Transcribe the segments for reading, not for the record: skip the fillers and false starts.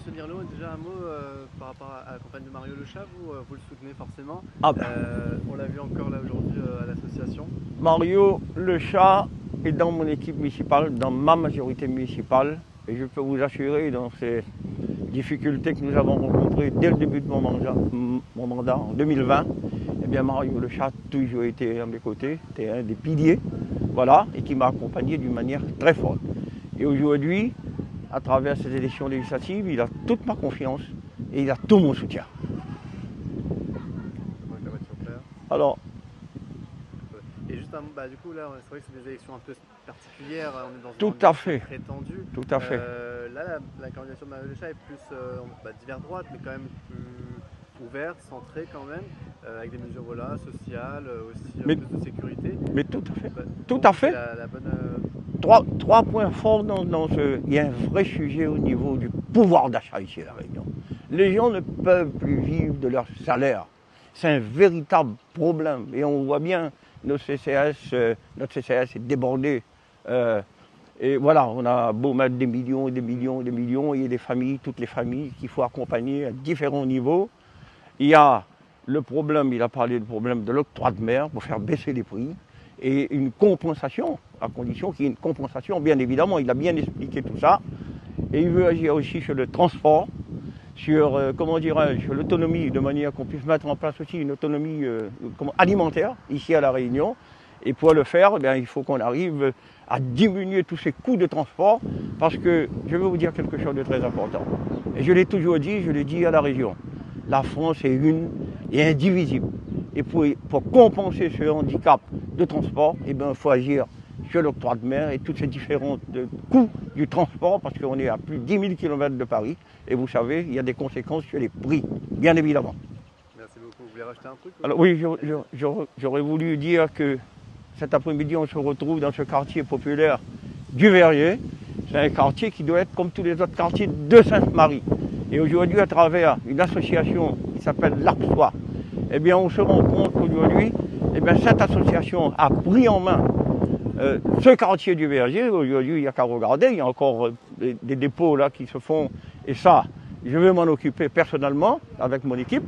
Monsieur Mirlo, déjà un mot par rapport à la campagne de Mario Le Chat, vous le soutenez forcément. Ah ben, On l'a vu encore là aujourd'hui à l'association. Mario Le Chat est dans mon équipe municipale, dans ma majorité municipale, et je peux vous assurer, dans ces difficultés que nous avons rencontrées dès le début de mon mandat en 2020, eh bien Mario Le Chat a toujours été à mes côtés, c'était un des piliers, voilà, et qui m'a accompagné d'une manière très forte. Et aujourd'hui, à travers ces élections législatives, il a toute ma confiance et il a tout mon soutien. Alors, et juste du coup là, c'est vrai que c'est des élections un peu particulières, on est dans tout une à fait, très tendue. tout à fait. Là, la candidature de Mario Le Chat est plus divers droite, mais quand même plus ouverte, centrée quand même, avec des mesures sociales, aussi Mais, plus de sécurité. Mais tout à fait. Tout Donc, à fait. La bonne, Trois points forts dans ce. Il y a un vrai sujet au niveau du pouvoir d'achat ici à La Réunion. Les gens ne peuvent plus vivre de leur salaire. C'est un véritable problème. Et on voit bien, notre CCAS est débordé. Et voilà, on a beau mettre des millions et des millions et des millions, il y a des familles, toutes les familles qu'il faut accompagner à différents niveaux. Il y a le problème, il a parlé du problème de l'octroi de mer pour faire baisser les prix et une compensation, à condition qu'il y ait une compensation, bien évidemment, il a bien expliqué tout ça. Et il veut agir aussi sur le transport, sur, sur l'autonomie, de manière qu'on puisse mettre en place aussi une autonomie alimentaire ici à La Réunion. Et pour le faire, il faut qu'on arrive à diminuer tous ces coûts de transport, parce que je vais vous dire quelque chose de très important. Et je l'ai toujours dit, je l'ai dit à la région. La France est une et indivisible. Et pour compenser ce handicap de transport, il faut agir sur l'octroi de mer et tous ces différents coûts du transport, parce qu'on est à plus de 10 000 km de Paris. Et vous savez, il y a des conséquences sur les prix, bien évidemment. Merci beaucoup. Vous voulez rajouter un truc? Alors oui, j'aurais voulu dire que cet après-midi, on se retrouve dans ce quartier populaire du Verrier. C'est un quartier qui doit être comme tous les autres quartiers de Sainte-Marie. Et aujourd'hui, à travers une association qui s'appelle l'ARPSOA, on se rend compte qu'aujourd'hui, cette association a pris en main ce quartier du Verger. Aujourd'hui, il n'y a qu'à regarder, il y a encore des dépôts là qui se font. Et ça, je vais m'en occuper personnellement avec mon équipe.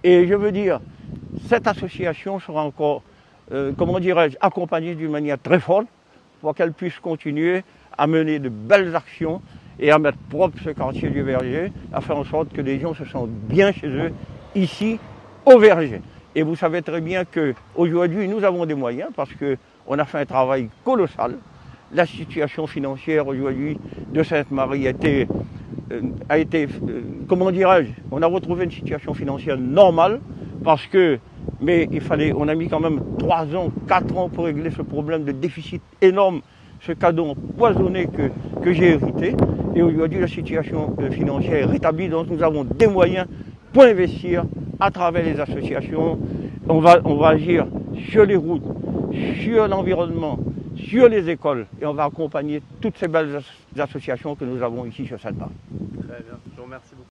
Et je veux dire, cette association sera encore, accompagnée d'une manière très forte pour qu'elle puisse continuer à mener de belles actions et à mettre propre ce quartier du Verger, à faire en sorte que les gens se sentent bien chez eux, ici, au Verger. Et vous savez très bien qu'aujourd'hui, nous avons des moyens parce qu'on a fait un travail colossal. La situation financière aujourd'hui de Sainte-Marie on a retrouvé une situation financière normale mais on a mis quand même 3 ans, 4 ans pour régler ce problème de déficit énorme, ce cadeau empoisonné que j'ai hérité. Et aujourd'hui, la situation financière est rétablie, donc nous avons des moyens pour investir à travers les associations. On va agir sur les routes, sur l'environnement, sur les écoles, et on va accompagner toutes ces belles associations que nous avons ici sur Sainte-Marie. Très bien, je vous remercie beaucoup.